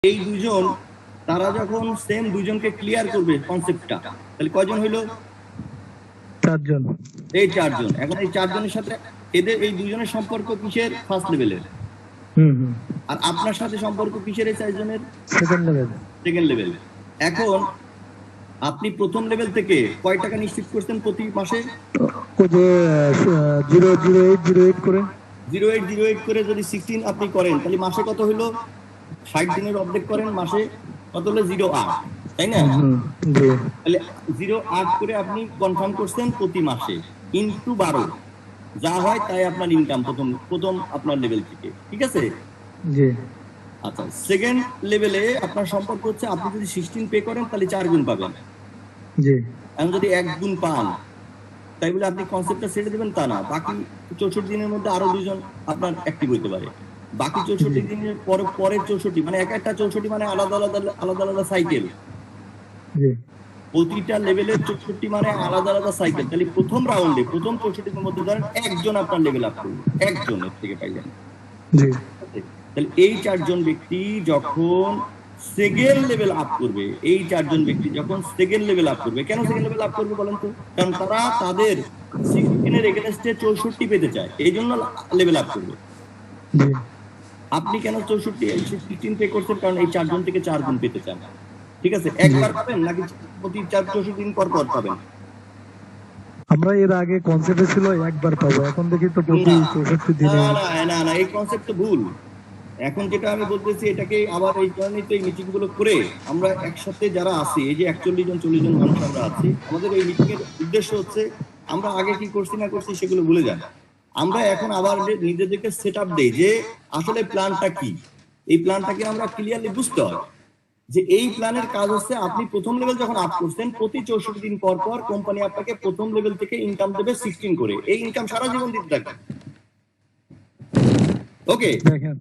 এই দুজন তারা যখন সেম দুজনকে ক্লিয়ার করবে কনসেপ্টটা, তাহলে কয়জন হইলো? চারজন। এই চারজন। এখন এই চারজনের সাথে এদের এই দুজনের সম্পর্ক কিসের? ফার্স্ট লেভেলের। আর আপনার সাথে সম্পর্ক কিসের? এই চারজনের সেকেন্ড লেভেল। Second level. এখন আপনি প্রথম লেভেল থেকে কয় টাকা নিশ্চিত করছেন প্রতি মাসে? ওই যে 00808 করে 0808 করে যদি 16 আপনি করেন তাহলে মাসে কত হইলো? 60 দিনের অর্ধেক করেন, মাসে কত হলো? 08, তাই না? তাহলে 08 করে আপনি কনফার্ম করছেন প্রতি মাসে ইনটু 12, যা হয় তাই আপনার ইনকাম প্রথম আপনার লেভেল থেকে, ঠিক আছে? জি। আচ্ছা, সেকেন্ড লেভেলে আপনার সম্পর্ক হচ্ছে আপনি যদি 16 পে করেন তাহলে 4 গুণ পাবেন। জি। এখন যদি 1 গুণ পান তাই বলে আপনি কনসেপ্টটা ছেড়ে দেবেন তা না, বাকি 64 দিনের মধ্যে আরো দুজন আপনার অ্যাক্টিভ হইতে পারে। বাকি 64 দিনের পরের 64, মানে এক একটা 64 মানে আলাদা আলাদা সাইকেল। প্রতিটা লেভেলের 64 মানে আলাদা আলাদা সাইকেল। তাহলে প্রথম রাউন্ডে প্রথম 64 দিনের মধ্যে ধরেন একজন আপনার লেভেল আপ করবে, একজনের থেকে পাইলেন। তাহলে এই চারজন ব্যক্তি যখন সেকেন্ড লেভেল আপ করবে, এই চারজন ব্যক্তি যখন সেকেন্ড লেভেল আপ করবে, কেন সেকেন্ড লেভেল আপ করবে বলেন তো? কারণ তারা তাদের 16 এগেইনস্টে 64 পেতে চায়, এই জন্য লেভেল আপ করবে। আপনি কেন 64 16 পে করছেন? কারণ এই চারজন থেকে 4 গুণ পেতে চান, ঠিক আছে? একবার পাবেন নাকি প্রতি 64 দিন পর পাবেন? আমরা এর আগে কনসেপ্ট ছিল একবার পাবো, এখন দেখি তো প্রতি 64 দিনে। না, এই কনসেপ্ট তো ভুল। এখন যেটা আমি বলতেছি এটাকে আবার এই কারণে তো এই মিটিং গুলো করে আমরা একসাথে যারা আছি, এই যে 41 জন 40 জন মানুষ আমরা আছি, আমাদের এই মিটিং এর উদ্দেশ্য হচ্ছে আমরা আগে কি করছি না করছি সেগুলো ভুলে যান। আমরা এখন আবার নিজেদেরকে সেট আপ দেই যে আসলে প্ল্যানটা কি। এই প্ল্যানটাকে আমরা ক্লিয়ারলি বুঝতে হয় যে এই প্ল্যানের কাজ হচ্ছে আপনি প্রথম লেভেল যখন আপ করছেন প্রতি 64 দিন পর কোম্পানি আপনাকে প্রথম লেভেল থেকে ইনকাম দেবে 16 করে। এই ইনকাম সারা জীবন দিতে থাকবে। ওকে, দেখেন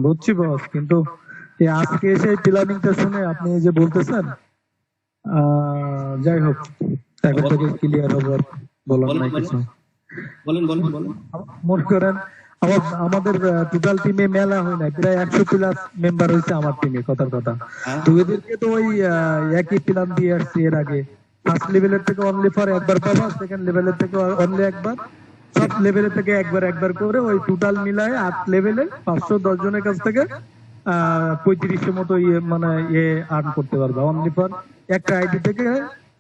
বুঝছি বস, কিন্তু আজকে এসে প্ল্যানিংটা শুনে আপনি যে বলতেছেন, যাই হোক এখন থেকে ক্লিয়ার হবে, বলার নাই কিছু। বলেন। মনে করেন আমাদের টোটাল টিমে মেলা হয় না, প্রায় 100+ মেম্বার হয়েছে আমার টিমে, কথার কথা। তো এদেরকে তো ওই একই প্ল্যান দিয়ে আসছি এর আগে। ফার্স্ট লেভেলের থেকে অনলি ফর একবার পাবা, সেকেন্ড লেভেলের থেকে অনলি একবার, সব লেভেলের থেকে একবার করে ওই টোটাল মিলায় 8 লেভেলে 510 জনের কাছ থেকে 3500 মতো মানে আর্ন করতে পারবে অনলি ফর একটা আইডি থেকে।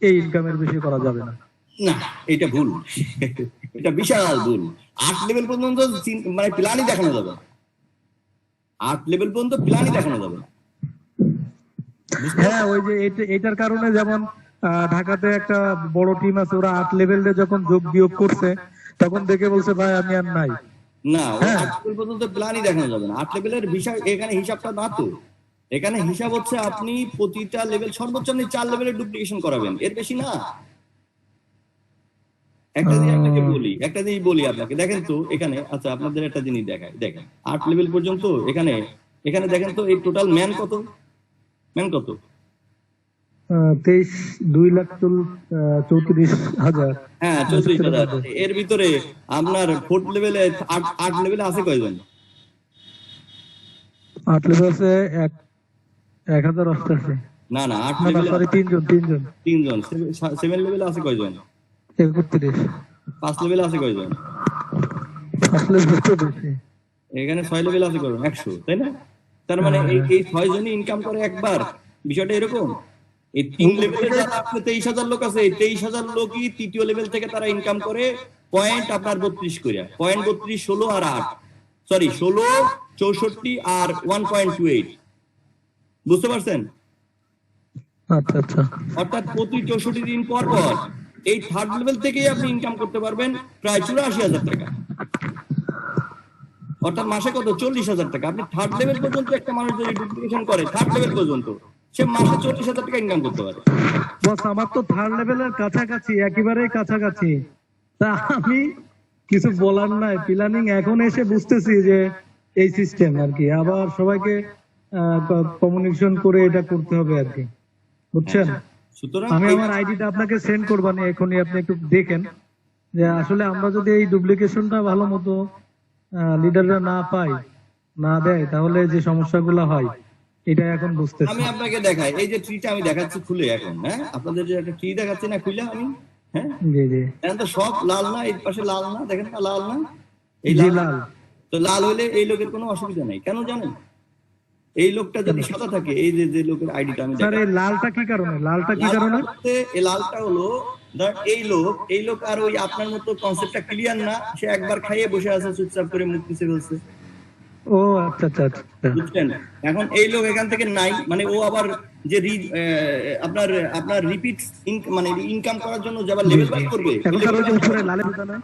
এই ইনকামের বেশি করা যাবে না। না, এটা ভুল, এটা বিশাল ভুল। 8 লেভেল পর্যন্ত মানে প্ল্যানই দেখানো যাবে, 8 লেভেল পর্যন্ত প্ল্যানই দেখানো যাবে। হ্যাঁ, ওই যে এটার কারণে যেমন ঢাকাতে একটা বড় টিম আছে, ওরা 8 লেভেলে যখন যোগ বিয়োগ করছে তখন দেখে বলছে ভাই আমি আর নাই। না, 8 লেভেল পর্যন্ত প্ল্যানই দেখানো যাবে না। 8 লেভেলের বিষয় এখানে হিসাবটা না তো, এখানে হিসাব হচ্ছে আপনি প্রতিটা লেভেল সর্বোচ্চ আপনি 4 লেভেলের ডুপ্লিকেশন করাবেন, এর বেশি না। একটা জিনিস বলি আপনাকে, দেখেন তো এখানে। আচ্ছা, আপনাদের একটা জিনিস দেখায়, দেখেন 8 লেভেল পর্যন্ত এখানে দেখেন তো এই টোটাল ম্যান কত? 2,34,000। হ্যাঁ, 34,000। এর ভিতরে আপনার ফোর্থ লেভেলে 8 লেভেলে আছে কয়জন? 8 লেভেল আছে 1,088। না, 8 লেভেলে সরি, তিনজন। 7 লেভেলে আছে কয়জন? 31। 5 লেভেলে আছে কয়জন? এখানে 6 লেভেল আছে কয়জন? 100, তাই না? তার মানে এই 6 জনই ইনকাম করে একবার। বিষয়টা এরকম। এই 3 লেভেলে যারা আপনি 23,000 লোক আছে, এই 23,000 লোকই তৃতীয় লেভেল থেকে তারা ইনকাম করে পয়েন্ট আপনার 32 করে। পয়েন্ট 32, 16 আর 8, সরি 16, 64 আর 1.28। বুঝতে পারছেন? আচ্ছা। অর্থাৎ প্রতি 64 দিন পর এই থার্ড লেভেল থেকেই আপনি ইনকাম করতে পারবেন প্রায় 84,000 টাকা। অর্থাৎ মাসে কত? 40,000 টাকা। আপনি থার্ড লেভেল পর্যন্ত একটা মানুষ যদি ডুপ্লিকেশন করে থার্ড লেভেল পর্যন্ত, সে মাসে 40,000 টাকা ইনকাম করতে পারে। বস, আমার তো থার্ড লেভেলের কাছাকাছি, একেবারে কাছাকাছি। তা আমি কিছু বলার নাই, প্ল্যানিং এখন এসে বুঝতেছি যে এই সিস্টেম আর কি। আবার সবাইকে কমিউনিকেশন করে এটা করতে হবে আর কি, বুঝছেন? আমি আমার আইডিটা আপনাকে সেন্ড করবানি এখনই, আপনি একটু দেখেন যে আসলে আমরা যদি এই ডুপ্লিকেশনটা ভালো মতো লিডাররা না দেয় তাহলে যে সমস্যাগুলো হয় এটা এখন বুঝতেছি। আমি আপনাকে দেখাই, এই যে ট্রিটা আমি দেখাচ্ছি খুলে এখন, হ্যাঁ আপনাদের যে একটা ট্রি দেখাচ্ছি না খুলে আমি, হ্যাঁ জি জি এখন তো সব লাল না, এই পাশে লাল না, দেখেন না লাল না, এই জি লাল। লাল। তো লাল হইলে এই লোকের কোনো অসুবিধা নেই, কেন জানেন? এই লোকটা যদি সাদা থাকে, এই যে যে লোকের আইডিটা আমি স্যার দেখাই, এই লালটা কি কারণে? লালটা কি কারণে? এই লালটা হলো ধর এই লোক আর ওই আপনার মতো কনসেপ্টটা ক্লিয়ার না, সে একবার খাইয়ে বসে আছে চুপচাপ করে মুখ পিছে ফেলছে, ও আচ্ছা আচ্ছা আচ্ছা। বুঝছেন? এখন এই লোক এখান থেকে নাই, মানে ও আবার যে আপনার আপনার রিপিট মানে ইনকাম করার জন্য যে আবার লেভেল বাই করবে। এখন স্যার ওই যে উপরে লালে বোঝা না?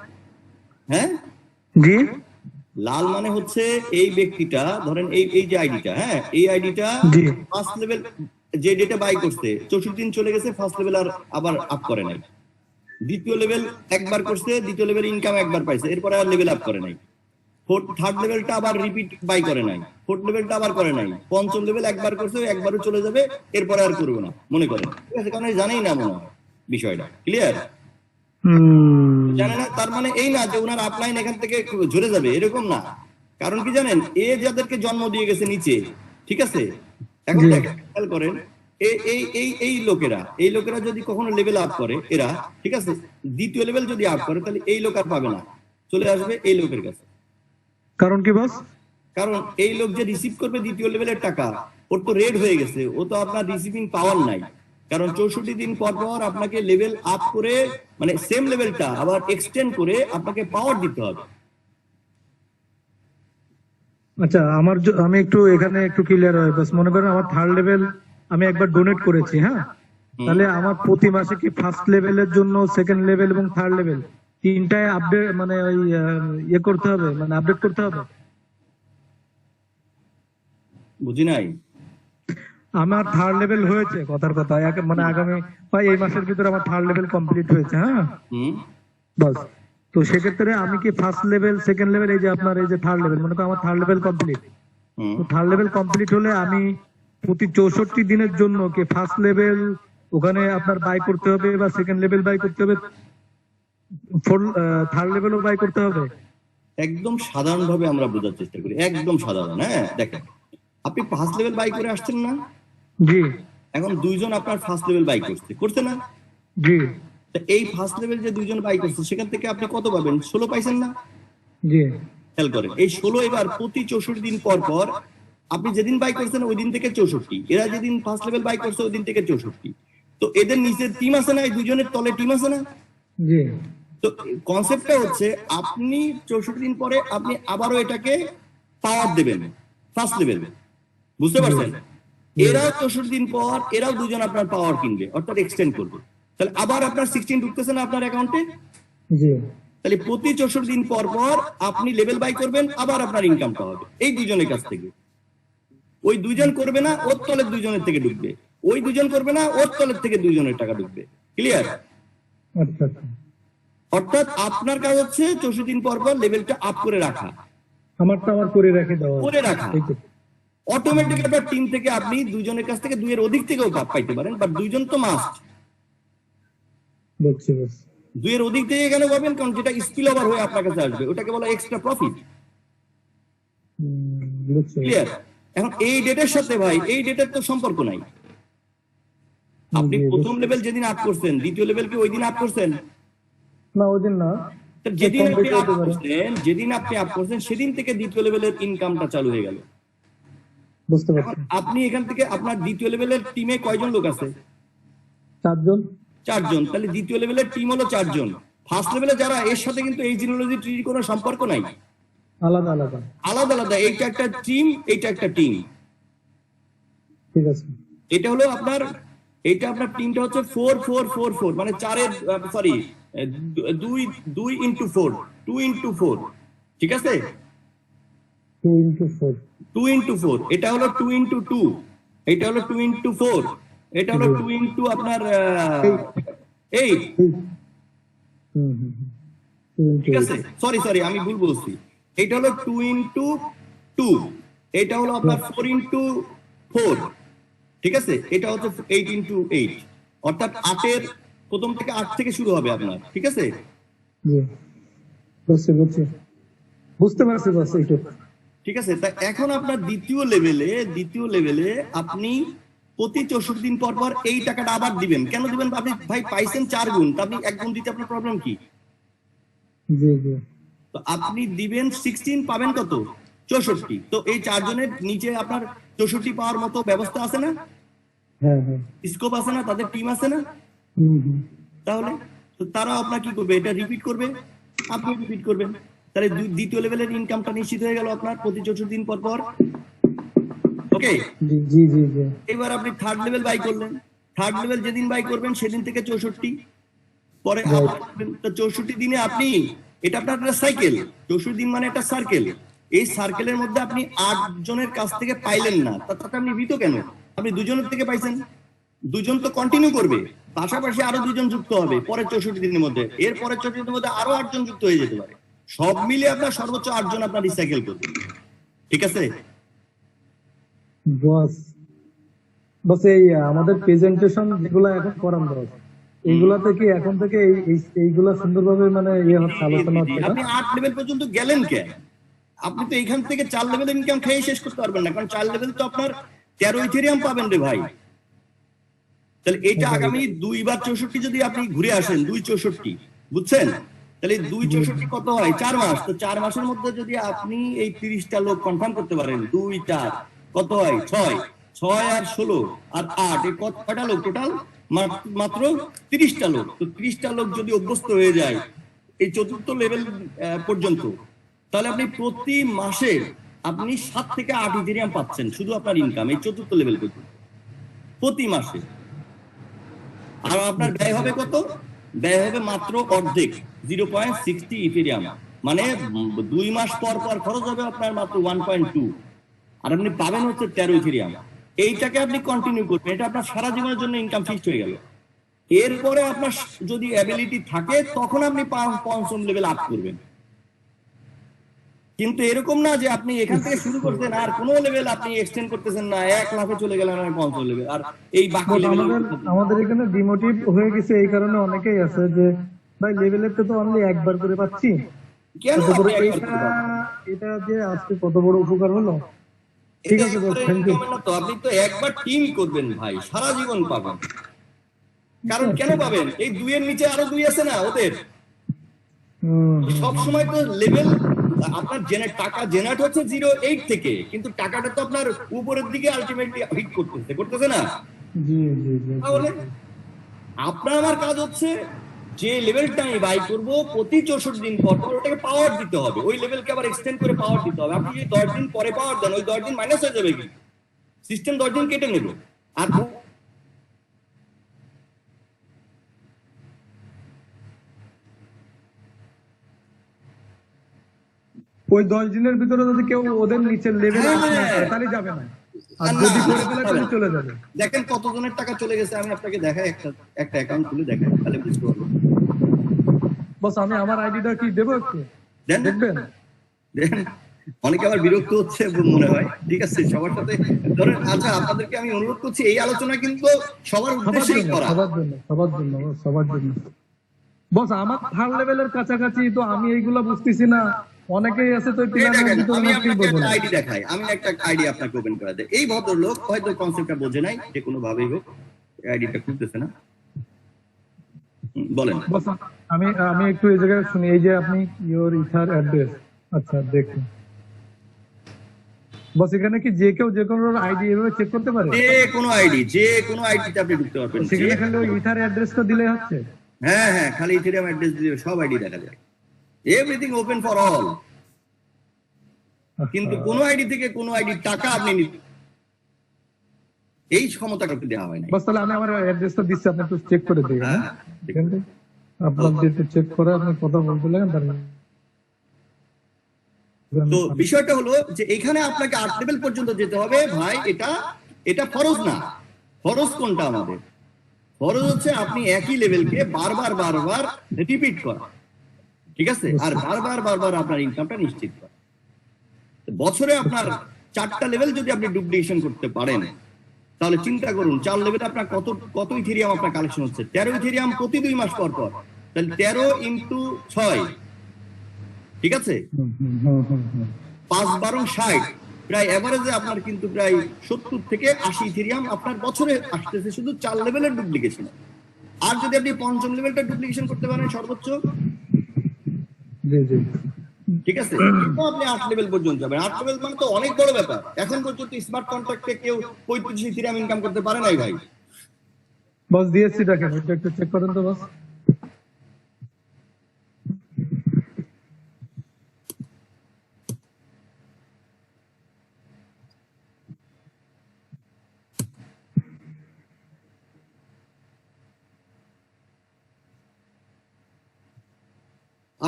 হ্যাঁ জি লাল মানে হচ্ছে এই ব্যক্তিটা ধরেন এই যে আইডিটা, হ্যাঁ এই আইডিটা জি ফার্স্ট লেভেল যে ডেটা বাই করছে 64 দিন চলে গেছে, ফার্স্ট লেভেল আর আবার আপ করে নাই, দ্বিতীয় লেভেল একবার করছে, দ্বিতীয় লেভেল ইনকাম একবার পাইছে, এরপরে আর লেভেল আপ করে নাই, থার্ড লেভেলটা আবার রিপিট বাই করে নাই, ফোর্থ লেভেলটা আবার করে নাই, পঞ্চম লেভেল একবার করছে, একবারও চলে যাবে, এরপরে আর করবে না মনে করেন, ঠিক আছে? কারণ জানেই না মনে হয় বিষয়টা ক্লিয়ার, জানে না, তার মানে এই না যে ওনার আপলাইন এখান থেকে ঝরে যাবে, এরকম না। কারণ কি জানেন, এ যাদেরকে জন্ম দিয়ে গেছে নিচে, ঠিক আছে, এখন দেখেন খেয়াল করেন, এই লোকেরা যদি কখনো লেভেল আপ করে এরা, ঠিক আছে, দ্বিতীয় লেভেল যদি আপ করে তাহলে এই লোক আর পাবে না, চলে আসবে এই লোকের কাছে। কারণ কি বস? কারণ এই লোক যে রিসিভ করবে দ্বিতীয় লেভেলের টাকা, ওর তো রেড হয়ে গেছে, ও তো আপনার রিসিভিং পাওয়ার নাই, কারণ 64 দিন পর পর আপনাকে লেভেল আপ করে মানে সেম লেভেলটা আবার এক্সটেন্ড করে আপনাকে পাওয়ার দিতে হবে। আচ্ছা আমি একটু এখানে একটু ক্লিয়ার হয় বাস, মনে করেন আমার থার্ড লেভেল আমি একবার ডোনেট করেছি, হ্যাঁ, তাহলে আমার প্রতি মাসে কি ফার্স্ট লেভেলের জন্য সেকেন্ড লেভেল এবং থার্ড লেভেল তিনটায় আপডেট মানে ওই ইয়ে করতে হবে, মানে আপডেট করতে হবে? বুঝি নাই। আমার থার্ড লেভেল হয়েছে, কথার কথা মানে আগামী এই মাসের ভিতরে আমার থার্ড লেভেল কমপ্লিট হয়েছে, হ্যাঁ বাস। তো সেক্ষেত্রে আমি কি ফার্স্ট লেভেল সেকেন্ড লেভেল এই যে আপনার এই যে থার্ড লেভেল, মনে করেন আমার থার্ড লেভেল কমপ্লিট, তো থার্ড লেভেল কমপ্লিট হলে আমি প্রতি 64 দিনের জন্য কি ফার্স্ট লেভেল ওখানে আপনার বাই করতে হবে বা সেকেন্ড লেভেল বাই করতে হবে, থার্ড লেভেলও বাই করতে হবে? একদম সাধারণ ভাবে আমরা বোঝার চেষ্টা করি, একদম সাধারণ। হ্যাঁ দেখেন, আপনি ফার্স্ট লেভেল বাই করে আসছেন না, জি, এখন দুইজন আপনার ফার্স্ট লেভেল বাই করছে না, জি এই ফার্স্ট লেভেল যে দুইজন বাই করছে সেখান থেকে আপনি কত পাবেন? 16 পাইছেন না? জি খেয়াল করেন, এই 16 এবার প্রতি 64 দিন পর পর আপনি যেদিন বাই করছেন ওই দিন থেকে 64, এরা যেদিন ফার্স্ট লেভেল বাই করছে ওই দিন থেকে 64, তো এদের নিচের টিম আছে না, এই দুজনের তলে টিম আছে না? জি। তো কনসেপ্টটা হচ্ছে আপনি 64 দিন পরে আপনি আবারও এটাকে পাওয়ার দেবেন ফার্স্ট লেভেল, বুঝতে পারছেন? এরা 64 দিন পর এরাও দুজন আপনার পাওয়ার কিনবে, অর্থাৎ এক্সটেন্ড করবে, তাহলে আবার আপনার 16 ঢুকতেছে না আপনার অ্যাকাউন্টে? জি। তাহলে প্রতি 64 দিন পর পর আপনি লেভেল বাই করবেন, আবার আপনার ইনকামটা হবে এই দুজনের কাছ থেকে। ওই দুজন করবে না, ওর তলের দুজনের থেকে ঢুকবে, ওই দুজন করবে না, ওর তলের থেকে দুজনের টাকা ঢুকবে, ক্লিয়ার? আচ্ছা আচ্ছা। অর্থাৎ আপনার কাজ হচ্ছে 64 দিন পর পর লেভেলটা আপ করে রাখা, আমারটা আমার করে রেখে দাও, করে রাখা। অটোমেটিক আপনার টিম থেকে আপনি দুজনের কাছ থেকে দুইয়ের অধিক থেকেও পাইতে পারেন, বাট দুইজন তো মাস্ট। বুঝছি বুঝছি। দুইয়ের অধিক থেকে কেন পাবেন? কারণ যেটা স্পিল ওভার হয়ে আপনার কাছে আসবে ওটাকে বলা এক্সট্রা প্রফিট, ক্লিয়ার? এখন এই ডেটের সাথে ভাই এই ডেটের তো সম্পর্ক নাই। আপনি প্রথম লেভেল যেদিন আপ করছেন দ্বিতীয় লেভেল কি ওই দিন আপ করছেন? না ওই দিন না, যেদিন আপনি আপ করছেন সেদিন থেকে দ্বিতীয় লেভেলের ইনকামটা চালু হয়ে গেল, বুঝতে পারছি। আপনি এখান থেকে আপনার দ্বিতীয় লেভেলের টিমে কয়জন লোক আছে? 4 জন। 4 জন, তাহলে দ্বিতীয় লেভেলের টিম হলো 4 জন। ফার্স্ট লেভেলে যারা, এর সাথে কিন্তু এই জিনোলজি ট্রির কোনো সম্পর্ক নাই, আলাদা আলাদা আলাদা আলাদা, এইটা একটা টিম, এইটা একটা টিম, ঠিক আছে। এটা হলো আপনার, এটা আপনার টিমটা হচ্ছে 4-4-4-4, মানে 4 সরি 2 ইনটু 4, 2 ইনটু 4, ঠিক আছে? 2 ইনটু 4, 2 ইনটু 4, এটা হলো 2 ইনটু 2, এটা হলো 2 ইনটু 4, এটা হলো 2 ইনটু আপনার 8, ঠিক আছে? সরি আমি ভুল বলছি, এটা হলো 2 ইনটু 2, এটা হলো আপনার 4 ইনটু 4, ঠিক আছে? এটা হচ্ছে 8 ইনটু 8, অর্থাৎ 8 প্রথম থেকে 8 থেকে শুরু হবে আপনার, ঠিক আছে? বুঝতে পারছি বস, এইটুকু ঠিক আছে? তা এখন আপনার দ্বিতীয় লেভেলে আপনি প্রতি 64 দিন পর পর এই টাকাটা আবার দিবেন। কেন দিবেন? আপনি ভাই পাইছেন 4 গুণ, তা আপনি 1 গুণ দিতে আপনার প্রবলেম কি? জি জি। তো আপনি দিবেন 16, পাবেন কত? 64। তো এই 4 জনের নিচে আপনার 64 পাওয়ার মতো ব্যবস্থা আছে না? হ্যাঁ হ্যাঁ। স্কোপ আছে না? তাদের টিম আছে না? তাহলে তো তারা আপনার কি করবে? এটা রিপিট করবে, আপনি রিপিট করবেন। তাহলে দ্বিতীয় লেভেলের ইনকামটা নিশ্চিত হয়ে গেল আপনার প্রতি 64 দিন পর পর। ওকে, জি জি জি জি। এবার আপনি থার্ড লেভেল বাই করলেন। থার্ড লেভেল যেদিন বাই করবেন সেদিন থেকে 64, পরে আবার 64 দিনে আপনি, এটা আপনার একটা সাইকেল, 64 দিন মানে একটা সার্কেল। এই সার্কেলের মধ্যে আপনি 8 জনের কাছ থেকে পাইলেন না, তাতে আপনি ভীত কেন? আপনি 2 জনের থেকে পাইছেন, 2 জন তো কন্টিনিউ করবে, পাশাপাশি আরো 2 জন যুক্ত হবে পরের 64 দিনের মধ্যে, এর পরের 64 দিনের মধ্যে আরো 8 জন যুক্ত হয়ে যেতে পারে। সব মিলে আপনার সর্বোচ্চ 8 জন আপনার রিসাইকেল করবে। ঠিক আছে বস? বস এই আমাদের প্রেজেন্টেশন যেগুলো এখন করান বস, এইগুলা থেকে এখন থেকে এইগুলা সুন্দরভাবে মানে ইয়ে হচ্ছে, আলোচনা হচ্ছে। আপনি 8 লেভেল পর্যন্ত গেলেন কেন? আপনি তো এইখান থেকে 4 লেভেল ইনকাম খেয়ে শেষ করতে পারবেন না, কারণ 4 লেভেল তো আপনার 13 ইথেরিয়াম পাবেন রে ভাই। তাহলে এটা আগামী 2 বার 64 যদি আপনি ঘুরে আসেন, 2 64, বুঝছেন? তাহলে 2 64 কত হয়? 4 মাস। তো 4 মাসের মধ্যে যদি আপনি এই 30টা লোক কনফার্ম করতে পারেন, 2 4 কত হয়? 6 6 আর 16 আর 8, এই কয়টা লোক টোটাল? মাত্র 30টা লোক। তো 30টা লোক যদি অভ্যস্ত হয়ে যায় এই 4র্থ লেভেল পর্যন্ত, তাহলে আপনি প্রতি মাসে আপনি 7 থেকে 8 ইথেরিয়াম পাচ্ছেন শুধু আপনার ইনকাম এই 4র্থ লেভেল পর্যন্ত প্রতি মাসে। আর আপনার ব্যয় হবে কত? ব্যয় হবে মাত্র অর্ধেক, 0.60 ইথেরিয়াম। মানে 2 মাস পর পর খরচ হবে আপনার মাত্র 1.2, আর আপনি পাবেন হচ্ছে 13 ইথেরিয়াম। এইটাকে আপনি কন্টিনিউ করবেন, এটা আপনার সারা জীবনের জন্য ইনকাম ফিক্সড হয়ে গেল। এরপরে আপনার যদি অ্যাবিলিটি থাকে তখন আপনি 5ম লেভেল আপ করবেন। কিন্তু এরকম না যে আপনি এখান থেকে শুরু করছেন আর কোনো লেভেল আপনি এক্সটেন্ড করতেছেন না, 1 লাখে চলে গেলেন আর 5ম লেভেল, আর এই বাকি লেভেল। আমাদের এখানে ডিমোটিভ হয়ে গেছে এই কারণে অনেকেই আছে যে ভাই লেভেলের তো অনলি একবার করে পাচ্ছি, কেন এটা যে আজকে কত বড় উপকার হলো। ঠিক আছে, তো আপনি তো একবার টিম করবেন ভাই, সারা জীবন পাবেন। কারণ কেন পাবেন? এই 2 এর নিচে আরো 2 আছে না ওদের। সব সময় তো লেভেল আপনার টাকা জেনারেট হচ্ছে 0.8 থেকে, কিন্তু টাকাটা তো আপনার উপরের দিকে আলটিমেটলি হিট করতেছে না। তাহলে আপনার আমার কাজ হচ্ছে যে লেভেলটা আমি বাই করবো প্রতি 64 দিন পর পর ওটাকে পাওয়ার দিতে হবে, ওই লেভেলকে আবার এক্সটেন্ড করে পাওয়ার দিতে হবে। আপনি যদি 10 দিন পরে পাওয়ার দেন, ওই 10 দিন মাইনাস হয়ে যাবে, কি সিস্টেম 10 দিন কেটে নেবে। আর ওই 10 দিনের ভিতরে যদি কেউ ওদের নিচের লেভেলে তাহলে যাবে না, আর যদি করে ফেলে তাহলে চলে যাবে। দেখেন কতজনের টাকা চলে গেছে, আমি আপনাকে দেখাই, একটা অ্যাকাউন্ট খুলে দেখাই, তাহলে বুঝতে পারবেন। বস আমি আমার আইডিটা কি দেবো একটু দেখবেন? দেখেন অনেকে আবার বিরক্ত হচ্ছে মনে হয়। ঠিক আছে, সবার সাথে ধরেন। আচ্ছা, আপনাদেরকে আমি অনুরোধ করছি, এই আলোচনা কিন্তু সবার উদ্দেশ্যেই করা, সবার জন্য। বস আমার থার্ড লেভেলের কাছাকাছি, তো আমি এইগুলা বুঝতেছি না। অনেকেই আছে তো আমি আপনাকে একটা আইডি দেখাই, আমি একটা আইডি আপনাকে ওপেন করে দেই। এই ভদ্রলোক হয়তো কনসেপ্টটা বোঝে নাই, যে কোনো ভাবেই হোক আইডিটা খুলতেছে না। বলেন। বস আমি একটু এই জায়গায় শুনি, এই যে আপনি ইওর ইথার অ্যাড্রেস, আচ্ছা দেখুন বস, এখানে কি যে কেউ যে কোনো আইডি এভাবে চেক করতে পারে? যে কোনো আইডিতে আপনি ঢুকতে পারবেন। সেখানে খালি ওই ইথার অ্যাড্রেসটা দিলে হচ্ছে? হ্যাঁ হ্যাঁ, খালি ইথেরিয়াম অ্যাড্রেস দিলে সব আইডি দেখা যায়। Everything open for all. কিন্তু কোন আইডি থেকে কোন আইডি টাকা আপনি এই ক্ষমতাটা দেওয়া হয় না। বস তাহলে আমি আমার অ্যাড্রেসটা দিচ্ছি, আপনি একটু চেক করে দিন। হ্যাঁ আপনার একটু চেক করে আপনি কথা বলতে লাগেন। তো বিষয়টা হলো যে এখানে আপনাকে 8 লেভেল পর্যন্ত যেতে হবে ভাই। এটা ফরজ না। ফরজ কোনটা? আমাদের ফরজ হচ্ছে আপনি একই লেভেলকে বারবার রিপিট করা, ঠিক আছে, আর বারবার আপনার ইনকামটা নিশ্চিত করা। বছরে আপনার 4টা লেভেল যদি আপনি ডুপ্লিকেশন করতে পারেন, তাহলে চিন্তা করুন 4 লেভেলে আপনার কত ইথেরিয়াম আপনার কালেকশন হচ্ছে? 13 ইথেরিয়াম প্রতি 2 মাস পর পর, তাহলে 13 × 6, ঠিক আছে? 5-12-60 প্রায় এভারেজে আপনার কিন্তু প্রায় 70 থেকে 80 ইথেরিয়াম আপনার বছরে আসতেছে শুধু 4 লেভেলের ডুপ্লিকেশন। আর যদি আপনি 5ম লেভেলটা ডুপ্লিকেশন করতে পারেন সর্বোচ্চ, ঠিক আছে, আপনি 8 লেভেল পর্যন্ত যাবেন। 8 লেভেল মানে তো অনেক বড় ব্যাপার। এখন পর্যন্ত স্মার্ট কন্ট্রাক্টে কেউ 35 ইথেরিয়াম ইনকাম করতে পারে নাই ভাই। বস ডিএসসি দেখেন, এটা একটু চেক করেন তো বস।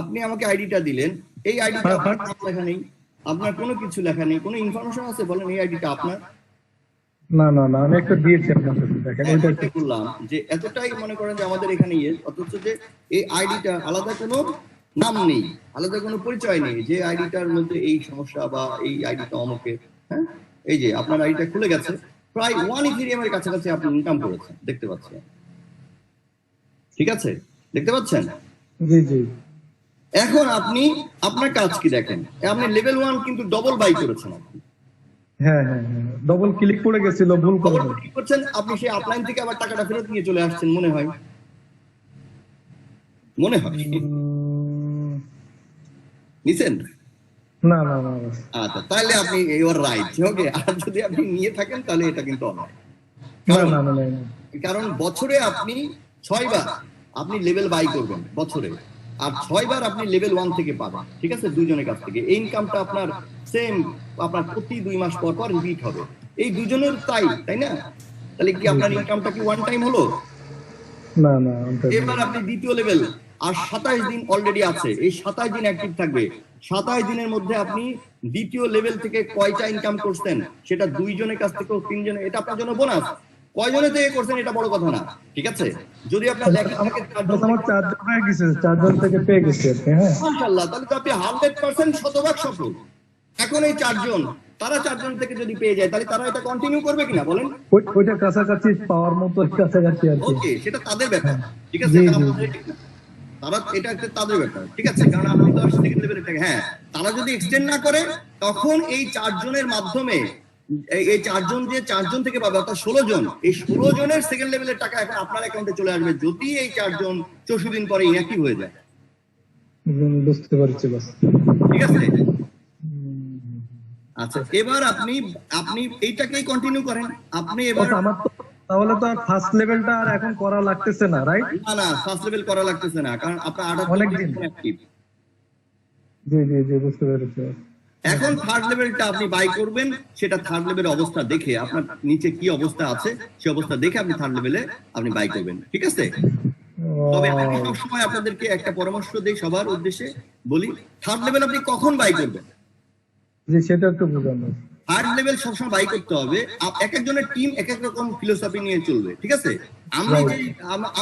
আপনি আমাকে আইডিটা দিলেন, এই আইডিটা আপনার নাম লেখা নেই, আপনার কোনো কিছু লেখা নেই, কোনো ইনফরমেশন আছে বলেন এই আইডিটা আপনার? না না না, আমি একটা দিয়েছি আপনাকে, দেখেন এটা এটা বললাম যে এতটাই মনে করেন যে আমাদের এখানে অথচ যে এই আইডিটা আলাদা কোনো নাম নেই, আলাদা কোনো পরিচয় নেই যে আইডিটার মধ্যে এই সমস্যা বা এই আইডিটা অমুকে। হ্যাঁ, এই যে আপনার আইডিটা খুলে গেছে, প্রায় 1 ইথেরিয়াম এর কাছাকাছি আপনি ইনকাম করেছেন, দেখতে পাচ্ছেন, ঠিক আছে, দেখতে পাচ্ছেন? জি জি। এখন আপনি আপনার কাজ কি দেখেন, আপনি লেভেল 1 কিন্তু ডবল বাই করেছেন আপনি। হ্যাঁ হ্যাঁ হ্যাঁ, ডবল ক্লিক পড়ে গেছিল, ভুল করে করছেন আপনি, সেই আপলাইন থেকে আবার টাকাটা ফেরত নিয়ে চলে আসছেন মনে হয়, মনে হয় নিছেন? না না না। আচ্ছা, তাহলে আপনি ইউ আর রাইট, ওকে। আর যদি আপনি নিয়ে থাকেন তাহলে এটা কিন্তু অন্যায়। না না না, কারণ বছরে আপনি 6 বার আপনি লেভেল বাই করবেন বছরে, আর 6 বার আপনি লেভেল 1 থেকে পাবেন, ঠিক আছে, দুইজনের কাছ থেকে। এই ইনকামটা আপনার সেম, আপনার প্রতি 2 মাস পর পর রিপিট হবে, এই দুজনের, তাই না? তাহলে কি আপনার ইনকামটা কি ওয়ান টাইম হলো? না না। এবার আপনি দ্বিতীয় লেভেল, আর 27 দিন অলরেডি আছে, এই 27 দিন অ্যাক্টিভ থাকবে। 27 দিনের মধ্যে আপনি দ্বিতীয় লেভেল থেকে কয়টা ইনকাম করছেন, সেটা 2 জনের কাছ থেকে 3 জনে, এটা আপনার জন্য বোনাস। কয়জনে থেকে করছেন এটা বড় কথা না, ঠিক আছে? যদি আপনার লেখা থাকে 4 জন আমার 4 জন হয়ে গেছে, 4 জন থেকে পেয়ে গেছে, হ্যাঁ মাশাআল্লাহ, তাহলে তো আপনি 100% শতভাগ সফল। এখন এই 4 জন, তারা 4 জন থেকে যদি পেয়ে যায় তাহলে তারা এটা কন্টিনিউ করবে কিনা বলেন? ওইটা কাছাকাছি পাওয়ার মতো কাছাকাছি আর কি। ওকে, সেটা তাদের ব্যাপার, ঠিক আছে, তারা এটা একটা তাদের ব্যাপার, ঠিক আছে, কারণ আপনি তো সেকেন্ড লেভেলে থাকে। হ্যাঁ, তারা যদি এক্সটেন্ড না করে তখন এই 4 জনের মাধ্যমে, এই 4 জন যে 4 জন থেকে পাবে অর্থাৎ 16 জন, এই 16 জনের সেকেন্ড লেভেলের টাকা এখন আপনার অ্যাকাউন্টে চলে আসবে যদি এই 4 জন 64 দিন পরে ইনঅ্যাক্টিভ হয়ে যায়। বুঝতে পারছি বাস, ঠিক আছে। আচ্ছা, এবার আপনি এইটাকেই কন্টিনিউ করেন। আপনি এবার আমার তাহলে তো ফার্স্ট লেভেলটা আর এখন করা লাগতেছে না, রাইট? না না, ফার্স্ট লেভেল করা লাগতেছে না, কারণ আপনার 28 দিন অ্যাক্টিভ। জি জি জি, বুঝতে পেরেছি। এখন থার্ড লেভেলটা আপনি বাই করবেন, সেটা থার্ড লেভেলের অবস্থা দেখে, আপনার নিচে কি অবস্থা আছে সেই অবস্থা দেখে আপনি থার্ড লেভেলে আপনি বাই করবেন, ঠিক আছে? তবে আমি সবসময় আপনাদেরকে একটা পরামর্শ দিই, সবার উদ্দেশ্যে বলি, থার্ড লেভেল আপনি কখন বাই করবেন? জি, সেটা একটু বুঝানো। থার্ড লেভেল সবসময় বাই করতে হবে। এক একজনের টিম এক এক রকম ফিলোসফি নিয়ে চলবে, ঠিক আছে?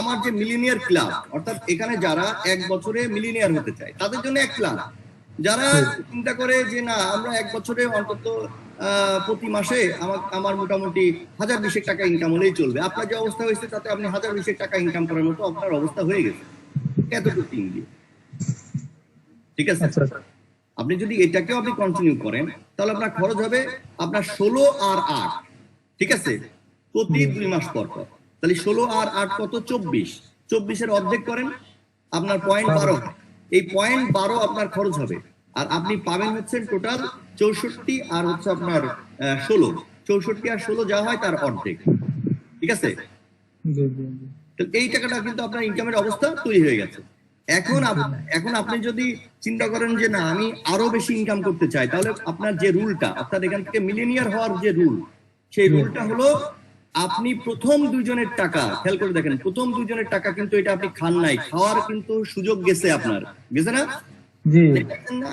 আমার যে মিলিনিয়ার ক্লাব, অর্থাৎ এখানে যারা 1 বছরে মিলিনিয়ার হতে চায় তাদের জন্য এক ক্লাব। যারা চিন্তা করে যে না, আমরা 1 বছরে অন্তত প্রতি মাসে আমার মোটামুটি 1020 টাকা ইনকাম হলেই চলবে, আপনার যে অবস্থা হয়েছে তাতে আপনি 1020 টাকা ইনকাম করার মতো আপনার অবস্থা হয়ে গেছে এতটুকু টিম দিয়ে, ঠিক আছে? আপনি যদি এটাকেও আপনি কন্টিনিউ করেন তাহলে আপনার খরচ হবে আপনার 16 আর 8, ঠিক আছে, প্রতি 2 মাস পর পর। তাহলে 16 আর 8 কত? 24। 24 অর্ধেক করেন, আপনার 0.12, এই 0.12 আপনার খরচ হবে। আর আপনি পাবেন হচ্ছে টোটাল 64 আর হচ্ছে আপনার 16, 64 আর 16 যা হয় তার অর্ধেক, ঠিক আছে? এই টাকাটা কিন্তু আপনার ইনকামের অবস্থা তৈরি হয়ে গেছে। এখন আপনি যদি চিন্তা করেন যে না, আমি আরো বেশি ইনকাম করতে চাই, তাহলে আপনার যে রুলটা, আপনার এখান থেকে মিলিনিয়ার হওয়ার যে রুল, সেই রুলটা হলো আপনি প্রথম 2 জনের টাকা, খেয়াল করে দেখেন, প্রথম 2 জনের টাকা কিন্তু এটা আপনি খান নাই, খাওয়ার কিন্তু সুযোগ গেছে, আপনার গেছে না? জি,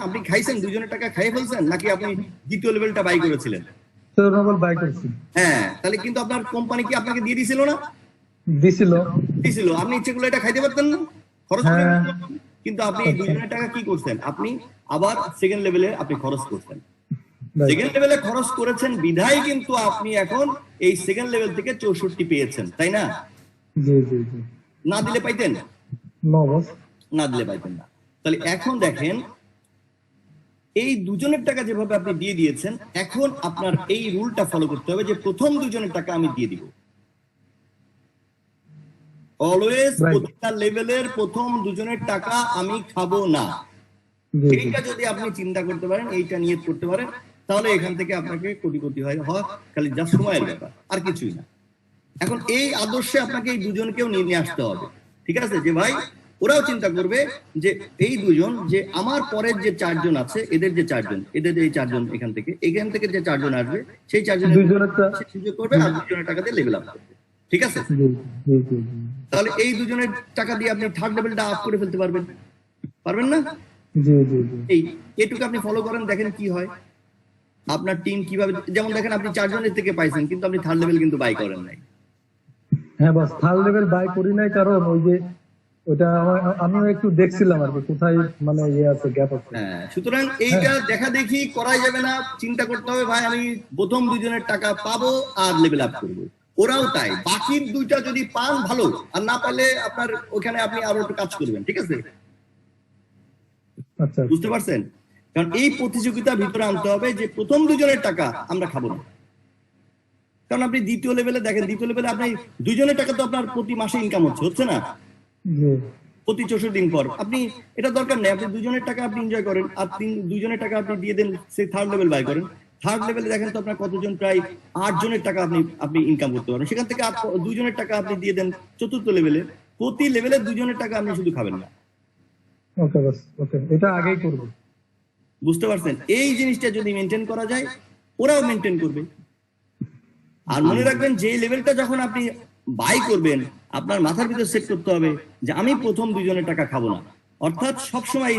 আপনি খাইছেন, 2 জনের টাকা খাইয়ে ফেলছেন, নাকি আপনি দ্বিতীয় লেভেলটা বাই করেছিলেন? বাই করেছি। হ্যাঁ, তাহলে কিন্তু আপনার কোম্পানি কি আপনাকে দিয়ে দিছিল না? দিছিল। আপনি ইচ্ছে করলে এটা খাইতে পারতেন না, খরচ করে, কিন্তু আপনি 2 জনের টাকা কি করছেন, আপনি আবার সেকেন্ড লেভেলে আপনি খরচ করছেন। সেকেন্ড লেভেলে খরচ করেছেন বিধায় কিন্তু আপনি এখন এই সেকেন্ড লেভেল থেকে 64 পেয়েছেন, তাই না? জি জি জি। না দিলে পাইতেন? না দিলে পাইতেন না। তাহলে এখন দেখেন, এই দুজনের টাকা যেভাবে আপনি দিয়ে দিয়েছেন, এখন আপনার এই রুলটা ফলো করতে হবে যে প্রথম দুজনের টাকা আমি দিয়ে দিব। অলওয়েজ প্রতিটা লেভেলের প্রথম দুজনের টাকা আমি খাবো না। এইটা যদি আপনি চিন্তা করতে পারেন, এইটা নিয়ত করতে পারেন, তাহলে এখান থেকে আপনাকে কোটি কোটি হয় খালি যা সময়ের ব্যাপার, আর কিছুই না। এখন এই আদর্শে আপনাকে এই দুজনকেও নিয়ে আসতে হবে, ঠিক আছে? যে ভাই ওরাও চিন্তা করবে যে এই দুজন, যে আমার পরের যে চারজন আছে, এদের যে চারজন, এদের এই চারজন এখান থেকে যে চারজন আসবে, সেই চারজনের সুযোগ করবে আর দুজনের টাকা দিয়ে লেভেল আপ করবে, ঠিক আছে? তাহলে এই দুজনের টাকা দিয়ে আপনি থার্ড লেভেলটা আপ করে ফেলতে পারবেন না? এইটুকু আপনি ফলো করেন, দেখেন কি হয় আপনার টিম কিভাবে। যেমন দেখেন আপনি চারজনের থেকে পাইছেন, কিন্তু আপনি থার্ড লেভেল কিন্তু বাই করেন নাই। হ্যাঁ বস, থার্ড লেভেল বাই করি নাই, কারণ ওই যে ওটা আমিও একটু দেখছিলাম আর কি, কোথায় মানে ইয়ে আছে, গ্যাপ আছে। হ্যাঁ, সুতরাং এইটা দেখা দেখি করাই যাবে না। চিন্তা করতে হবে ভাই আমি প্রথম দুজনের টাকা পাবো আর লেভেল আপ করবো। ওরাও তাই, বাকি দুইটা যদি পান ভালো, আর না পারলে আপনার ওখানে আপনি আরো একটু কাজ করবেন, ঠিক আছে? আচ্ছা, বুঝতে পারছেন? কারণ এই প্রতিযোগিতার ভিতরে আনতে হবে যে প্রথম দুজনের টাকা আমরা খাবো না। কারণ আপনি দ্বিতীয় লেভেলে দেখেন, দ্বিতীয় লেভেলে আপনি দুজনের টাকা তো আপনার প্রতি মাসে ইনকাম হচ্ছে না, প্রতি 64 দিন পর। আপনি এটা দরকার নেই, আপনি দুজনের টাকা আপনি এনজয় করেন, আর দুজনের টাকা আপনি দিয়ে দেন, সেই থার্ড লেভেল বাই করেন। থার্ড লেভেলে দেখেন তো আপনার কতজন, প্রায় 8 জনের টাকা আপনি ইনকাম করতে পারেন। সেখান থেকে দুজনের টাকা আপনি দিয়ে দেন চতুর্থ লেভেলে। প্রতি লেভেলে দুজনের টাকা আপনি শুধু খাবেন না। ওকে বস, ওকে, এটা আগেই করব। বুঝতে পারছেন? এই জিনিসটা যদি মেনটেন করা যায়, ওরাও মেনটেন করবে। আর মনে রাখবেন, যে লেভেলটা যখন আপনি বাই করবেন, আপনার মাথার ভিতর সেট করতে হবে যে আমি প্রথম দুজনের টাকা খাবো না। অর্থাৎ সবসময়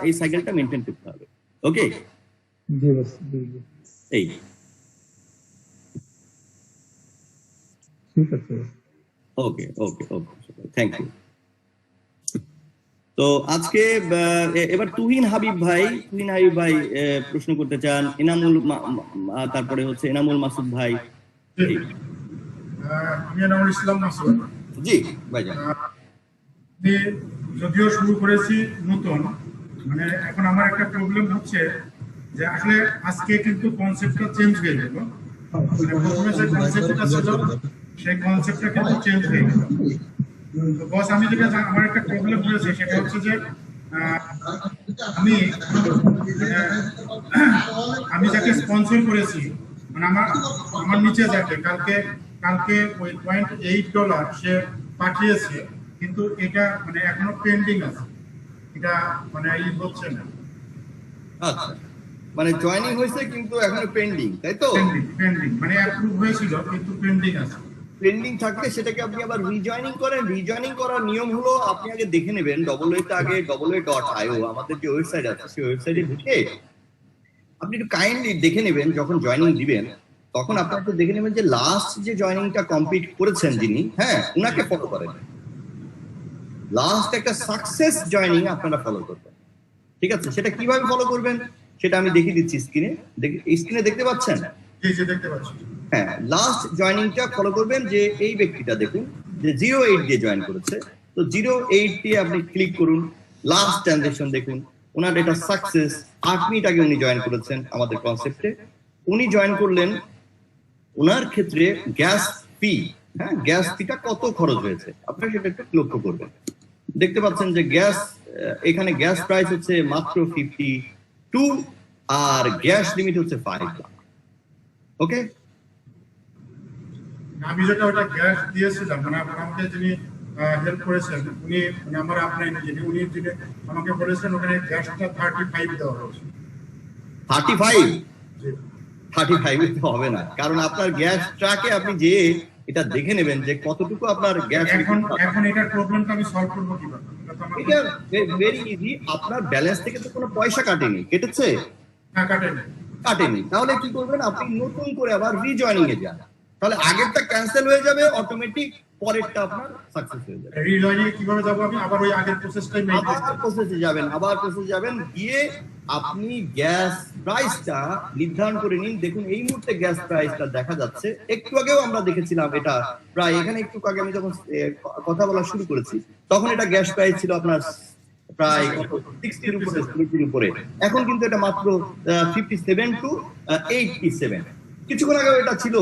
এই সাইকেলটা মেনটেন করতে হবে। ওকে? জি বস, এই ঠিক আছে। ওকে ওকে ওকে, থ্যাংক ইউ। তো আজকে এবার তুহিন হাবিব ভাই প্রশ্ন করতে চান। তারপরে হচ্ছে এনামুল মাসুদ ভাই। আমি এনামুল ইসলাম মাসুদ। জি ভাইজান। যদিও শুরু করেছি নতুন, মানে এখন আমার একটা প্রবলেম হচ্ছে যে আসলে আজকে কিন্তু কনসেপ্টটা চেঞ্জ হয়ে গেল। প্রথমে যে কনসেপ্টটা ছিল সেই কনসেপ্টটা কিন্তু চেঞ্জ হয়ে গেল। তো বস, আমি যেটা আমার একটা প্রবলেম হয়েছে সেটা হচ্ছে যে আমি যাকে স্পন্সর করেছি, মানে আমার নিচে যাকে কালকে ওই $0.8 সে পাঠিয়েছে, কিন্তু এটা মানে এখনো পেন্ডিং আছে, এটা মানে হচ্ছে না। আচ্ছা, মানে জয়েনিং হয়েছে কিন্তু এখনো পেন্ডিং, তাই তো? পেন্ডিং মানে অ্যাপ্রুভ হয়েছিল কিন্তু পেন্ডিং আছে। পেন্ডিং থাকলে সেটাকে আপনি আবার রিজয়েনিং করেন। রিজয়েনিং করার নিয়ম হলো আপনি আগে দেখে নেবেন AA.io আমাদের যে ওয়েবসাইট আছে, সেই ওয়েবসাইটে ঢুকে আপনি একটু কাইন্ডলি দেখে নেবেন। যখন জয়েনিং দিবেন তখন আপনি একটু দেখে নেবেন যে লাস্ট যে জয়েনিংটা কমপ্লিট করেছেন যিনি, হ্যাঁ, উনাকে ফলো করেন। লাস্ট একটা সাকসেস জয়েনিং আপনারা ফলো করবেন, ঠিক আছে? সেটা কিভাবে ফলো করবেন সেটা আমি দেখিয়ে দিচ্ছি স্ক্রিনে দেখতে পাচ্ছেন? জি জি, দেখতে পাচ্ছি। হ্যাঁ, লাস্ট জয়েনিংটা ফলো করবেন। যে এই ব্যক্তিটা দেখুন যে 08 দিয়ে জয়েন করেছে, তো 08 দিয়ে আপনি ক্লিক করুন। লাস্ট ট্রানজাকশন দেখুন, ওনার এটা সাকসেস। 8 মিনিট আগে উনি জয়েন করেছেন আমাদের কনসেপ্টে। উনি জয়েন করলেন, ওনার ক্ষেত্রে গ্যাস ফি, হ্যাঁ, গ্যাস ফিটা কত খরচ হয়েছে আপনারা সেটা একটু লক্ষ্য করবেন। দেখতে পাচ্ছেন যে এখানে গ্যাস প্রাইস হচ্ছে মাত্র 52, আর গ্যাস লিমিট হচ্ছে 5 লাখ। ওকে, আমি যেটা ওটা গ্যাস দিয়েছিলাম, মানে আমাকে যিনি হেল্প করেছেন উনি, মানে আমার আপনার যিনি আমাকে বলেছেন ওখানে গ্যাসটা 35 দেওয়া হয়েছে। 35 তো হবে না, কারণ আপনার গ্যাস ট্রাকে আপনি যে এটা দেখে নেবেন যে কতটুকু আপনার গ্যাস। এখন এটার প্রবলেমটা আমি সলভ করব কিভাবে? এটা ভেরি ইজি। আপনার ব্যালেন্স থেকে তো কোনো পয়সা কাটেনি, কেটেছে? না, কাটেনি। তাহলে কি করবেন, আপনি নতুন করে আবার রিজয়েনিং এ যান, তাহলে আগেরটা ক্যান্সেল হয়ে যাবে, অটোমেটিক পরেরটা আপনার সাকসেস হয়ে যাবে। রিজয়েনিং কিভাবে যাব? আমি আবার ওই আগের প্রসেসটাই আবার প্রসেসে যাবেন, গিয়ে আপনি গ্যাস প্রাইসটা নির্ধারণ করে নিন। দেখুন এই মুহূর্তে গ্যাস প্রাইসটা দেখা যাচ্ছে, একটু আগেও আমরা দেখেছিলাম এটা প্রায়, এখানে একটু আগে আমি যখন কথা বলা শুরু করেছি তখন এটা গ্যাস প্রাইস ছিল আপনার প্রায় 60 এর উপরে 70 এর উপরে, এখন কিন্তু এটা মাত্র 57 টু 87। কিছুক্ষণ আগে এটা ছিল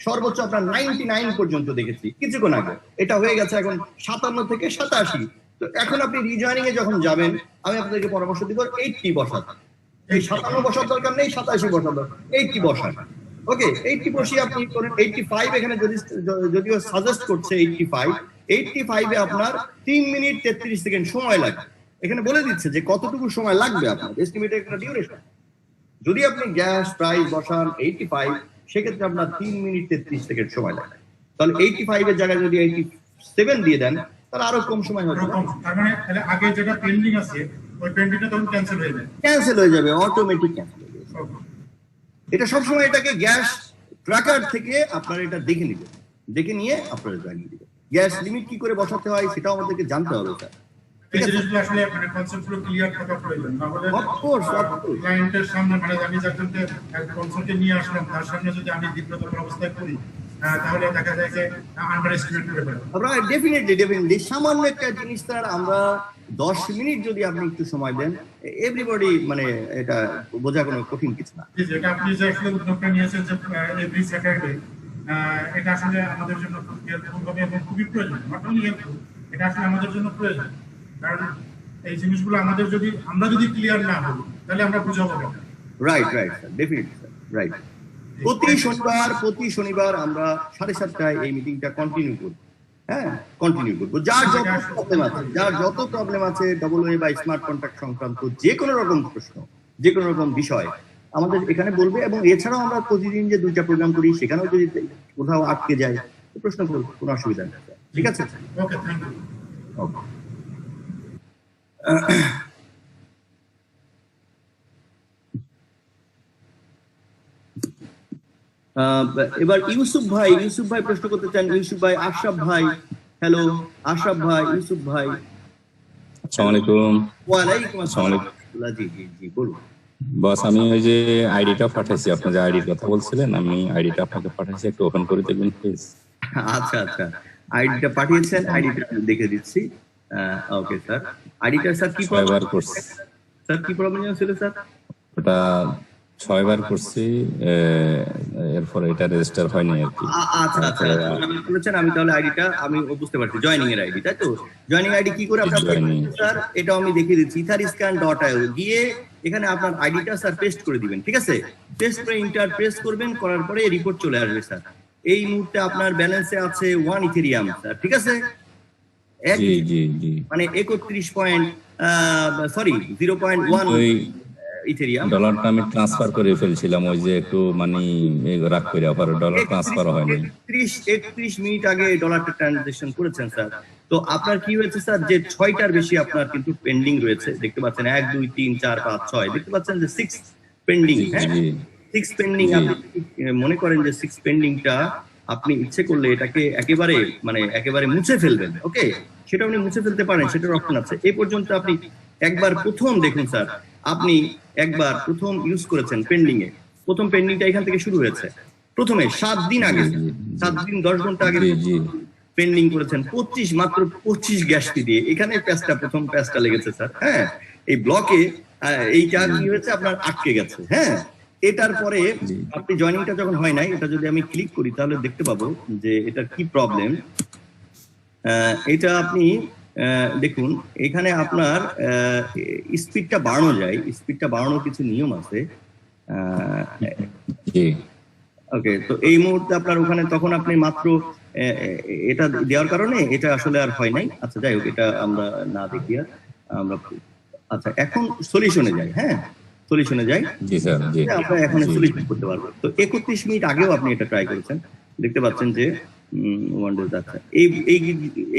সর্বোচ্চ আপনার 99 পর্যন্ত দেখেছি কিছুক্ষণ আগে, এটা হয়ে গেছে এখন 57 থেকে 87। তো এখন আপনি রিজয়েনিং এ যখন যাবেন আমি আপনাদেরকে পরামর্শ দিব 80 বসাতে। এই 57 বসার দরকার নেই, 87 বসার দরকার, 80 বসান। ওকে, 80 বসিয়ে আপনি করেন 85। এখানে যদিও সাজেস্ট করছে 85 এ আপনার 3 মিনিট 33 সেকেন্ড সময় লাগবে। এখানে বলে দিচ্ছে যে কতটুকু সময় লাগবে আপনার, এস্টিমেটেড একটা ডিউরেশন। যদি আপনি গ্যাস প্রাইস বসান 85, সেক্ষেত্রে আপনার 3 মিনিট 33 সেকেন্ড সময় লাগবে। তাহলে 85 এর জায়গায় যদি 87 দিয়ে দেন তাহলে আরো কম সময় হবে। তার মানে তাহলে আগে যেটা পেন্ডিং আছে ওই পেন্ডিংটা তখন ক্যান্সেল হয়ে যাবে, অটোমেটিক ক্যান্সেল হয়ে যাবে। এটা সবসময় এটাকে গ্যাস ট্র্যাকার থেকে আপনারা এটা দেখে নেবেন, দেখে নিয়ে আপনারা জানিয়ে দিবেন। গ্যাস লিমিট কি করে বসাতে হয় সেটাও আমাদেরকে জানতে হবে স্যার। এই জিনিসগুলো আসলে মানে কনসেপ্টগুলো ক্লিয়ার থাকা প্রয়োজন, না হলে অফকোর্স ক্লায়েন্টের সামনে মানে আমি যাদেরকে কনসাল্টে নিয়ে আসলাম তার সামনে যদি আমি বিব্রতকর অবস্থায় করি তাহলে দেখা যায় যে আন্ডার এস্টিমেট করে ফেলে। আমরা ডেফিনেটলি সামান্য একটা জিনিস স্যার, আমরা 10 মিনিট যদি আপনি একটু সময় দেন, এভরিবডি মানে এটা বোঝা কোনো কঠিন কিছু না। যেটা আপনি যে আসলে উদ্যোগটা নিয়েছেন যে এভরি স্যাটারডে, এটা আসলে আমাদের জন্য খুব হেল্পফুল হবে এবং খুবই প্রয়োজন। নট অনলি হেল্পফুল, এটা আসলে আমাদের জন্য প্রয়োজন, কারণ এই জিনিসগুলো আমাদের আমরা যদি ক্লিয়ার না হই তাহলে আমরা বুঝাবো না। Right sir, definitely sir, right. প্রতি শনিবার আমরা 7:30 এই মিটিংটা কন্টিনিউ করব। হ্যাঁ, কন্টিনিউ করবো। যার যত প্রবলেম আছে WA বা স্মার্ট কন্ট্রাক্ট সংক্রান্ত যে কোনো রকম প্রশ্ন, যে কোনো রকম বিষয় আমাদের এখানে বলবে। এবং এছাড়াও আমরা প্রতিদিন যে 2টা প্রোগ্রাম করি সেখানেও যদি কোথাও আটকে যায় প্রশ্ন করবো, কোনো অসুবিধা নেই। ঠিক আছে, ওকে, থ্যাংক ইউ। ওকে। এবার ইউসুফ ভাই প্রশ্ন করতে চান। ইউসুফ ভাই, আশরাফ ভাই, হ্যালো আশরাফ ভাই, ইউসুফ ভাই। আসসালামু আলাইকুম। ওয়ালাইকুম আসসালাম। জি বলুন। বস, আমি ওই যে আইডিটা পাঠাইছি, আপনি যে আইডির কথা বলছিলেন, আমি আইডিটা আপনাকে পাঠাইছি, একটু ওপেন করে দেখবেন প্লিজ। আচ্ছা, আইডিটা পাঠিয়েছেন, আইডিটা দেখে দিচ্ছি। ওকে স্যার, আইডিটা স্যার কি ছয়বার করছি স্যার, কি প্রবলেম ছিল স্যার? ওটা 6বার করছি, এরপর এটা রেজিস্টার হয়নি আর কি। আচ্ছা বলেছেন। আমি তাহলে আইডিটা আমি বুঝতে পারছি, জয়েনিং এর আইডি, তাই তো? জয়েনিং আইডি কি করে আপনার স্যার? এটাও আমি দেখিয়ে দিচ্ছি। etherscan.io গিয়ে এখানে আপনার আইডিটা স্যার পেস্ট করে দিবেন। ঠিক আছে, পেস্ট করে ইন্টার প্রেস করবেন, করার পরে রিপোর্ট চলে আসবে স্যার। এই মুহূর্তে আপনার ব্যালেন্সে আছে 1 ইথেরিয়াম স্যার। ঠিক আছে, মানে 0.1 ইথেরিয়াম। ডলারটা আমি ট্রান্সফার করে ফেলছিলাম, ওই যে একটু মানে রাখ করে আবার ডলার ট্রান্সফার হয়নি। 31 মিনিট আগে ডলারটা ট্রানজাকশন করেছেন স্যার। তো আপনার কি হয়েছে স্যার, যে 6টার বেশি আপনার কিন্তু পেন্ডিং রয়েছে, দেখতে পাচ্ছেন 1 2 3 4 5 6, দেখতে পাচ্ছেন যে 6 পেন্ডিং। হ্যাঁ, 6 পেন্ডিং। আপনি মনে করেন যে 6 পেন্ডিংটা আপনি ইচ্ছে করলে এটাকে একেবারে মুছে ফেলবেন। ওকে, সেটা আপনি মুছে ফেলতে পারেন, সেটার অপশন আছে। এই পর্যন্ত আপনি একবার প্রথম দেখুন স্যার, আপনি একবার প্রথম ইউজ করেছেন পেন্ডিং এ, প্রথম পেন্ডিংটা এখান থেকে শুরু হয়েছে। প্রথমে 7 দিন আগে, 7 দিন 10 ঘন্টা আগে পেন্ডিং করেছেন মাত্র 25 গ্যাস ফি দিয়ে। এখানে প্রথম প্যাচটা লেগেছে স্যার। হ্যাঁ, এই ব্লকে এইটা কি হয়েছে, আপনার আটকে গেছে। হ্যাঁ, এটার পরে আপনি জয়েনিংটা যখন হয় নাই, এটা যদি আমি ক্লিক করি তাহলে দেখতে পাবো যে এটার কি প্রবলেম। এটা আপনি দেখুন, এখানে আপনার স্পিডটা বাড়ানো যায়, স্পিডটা বাড়ানোর কিছু নিয়ম আছে। ওকে, তো এই মুহূর্তে আপনার ওখানে তখন আপনি মাত্র এটা দেওয়ার কারণে এটা আসলে আর হয় নাই। আচ্ছা, যাই হোক, এটা আমরা না দেখি আর আমরা। আচ্ছা, এখন সলিউশনে যাই। হ্যাঁ, সলিউশনে যাই। আমরা এখন সলিউশন করতে পারবো। তো 31 মিনিট আগেও আপনি এটা ট্রাই করেছেন, দেখতে পাচ্ছেন যে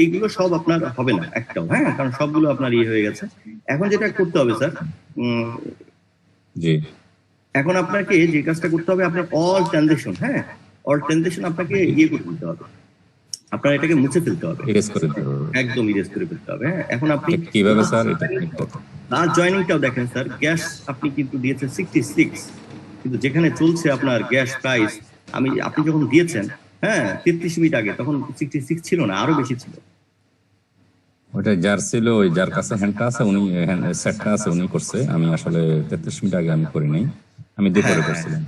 এইগুলো সব আপনার হবে না একটাও। হ্যাঁ, কারণ সবগুলো আপনার হয়ে গেছে। এখন যেটা করতে হবে স্যার, এখন আপনাকে যে কাজটা করতে হবে, আপনার অল ট্রানজাকশন আপনাকে করে দিতে হবে, আপনার এটাকে মুছে ফেলতে হবে, একদম ইরেজ করে ফেলতে হবে। হ্যাঁ, এখন আপনি কিভাবে স্যার লাস্ট জয়েনিংটাও দেখেন স্যার, গ্যাস আপনি কিন্তু দিয়েছেন 66, কিন্তু যেখানে চলছে আপনার গ্যাস প্রাইস, আপনি যখন দিয়েছেন 33 মিনিট আগে, তখন 66 ছিল না, আরো বেশি ছিল। ওটা যার ছিল, ওই যার কাছে হ্যান্ডটা আছে উনি সেটটা আছে উনি করছে। আমি আসলে 33 মিনিট আগে আমি করি নাই, আমি দুপুরে করছিলাম।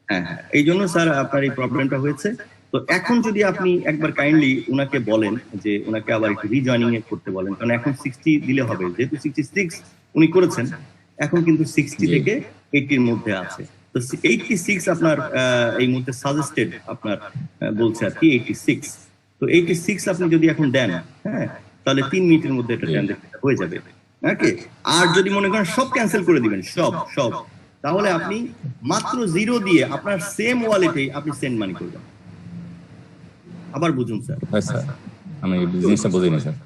হ্যাঁ, এই জন্য স্যার আপনার এই প্রবলেমটা হয়েছে। তো এখন যদি আপনি একবার কাইন্ডলি উনাকে বলেন যে উনাকে আবার একটু রিজয়েনিং এ করতে বলেন, কারণ এখন 60 দিলে হবে, যেহেতু 66 উনি করেছেন, এখন কিন্তু 60 থেকে 80 এর মধ্যে আছে। তো 86 আপনার এই মুহূর্তে সাজেস্টেড আপনার বলছে আর কি 86। তো 86 আপনি যদি এখন দেন, হ্যাঁ, তাহলে 3 মিনিটের মধ্যে এটা ট্রানজাকশন হয়ে যাবে। ওকে, আর যদি মনে করেন সব ক্যান্সেল করে দিবেন, সব, তাহলে আপনি মাত্র 0 দিয়ে আপনার সেম ওয়ালেটে আপনি সেন্ড মানি করবেন। আবার বুঝুন স্যার, স্যার আমি বিজনেসটা বুঝিনি স্যার।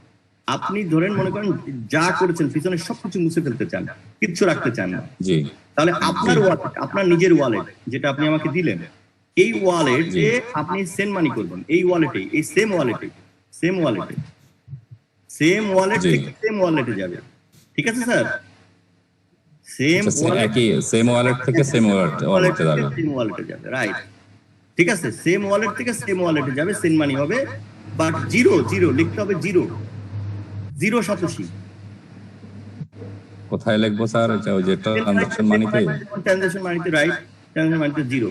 আপনি ধরেন মনে করেন যা করেছেন পিছনে সবকিছু মুছে ফেলতে চান, কিচ্ছু রাখতে চান না, জি, তাহলে আপনার ওয়ালেট, আপনার নিজের ওয়ালেট যেটা আপনি আমাকে দিলেন, এই ওয়ালেটে আপনি সেন্ড মানি করবেন, এই ওয়ালেটে, এই সেম ওয়ালেট থেকে সেম ওয়ালেটে যাবে। ঠিক আছে স্যার? সেম ওয়ালেট থেকে সেম ওয়ালেটে যাবে, রাইট? ঠিক আছে, সেম ওয়ালেট থেকে সেম ওয়ালেটে যাবে, সেন্ড মানি হবে, বাট 0 লিখতে হবে, 0 সাতোশি। কোথায় লিখবো স্যার? এটা ওই যে ট্রানজাকশন মানিতে, রাইট, ট্রানজাকশন মানিতে 0।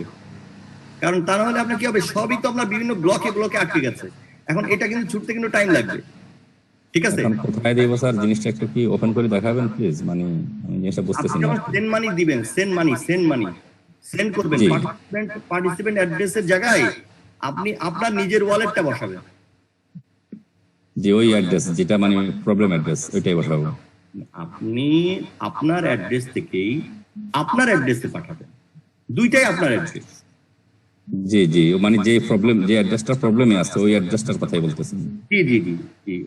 কারণ তা না হলে আপনার কি হবে, সবই তো আপনার বিভিন্ন ব্লকে আটকে গেছে। এখন এটা কিন্তু ছুটতে কিন্তু টাইম লাগবে। ঠিক আছে, এখন কোথায় দেব স্যার? জিনিসটা একটু কি ওপেন করে দেখাবেন প্লিজ? মানে আমি জিনিসটা বুঝতেছি না। সেন্ড মানি দিবেন, সেন্ড মানি সেন্ড করবেন, পার্টিসিপেন্ট অ্যাড্রেসের জায়গায় আপনি আপনার নিজের ওয়ালেটটা বসাবেন। যে ওই অ্যাড্রেস যেটা মানে প্রবলেম অ্যাড্রেস, ওইটাই বসাবো। আপনি আপনার অ্যাড্রেস থেকেই আপনার অ্যাড্রেসে পাঠাবেন, দুইটাই আপনার অ্যাড্রেস। জি, মানে যে প্রবলেম, যে অ্যাড্রেসটা প্রবলেমে আছে ওই অ্যাড্রেসটার কথাই বলতেছেন। জি,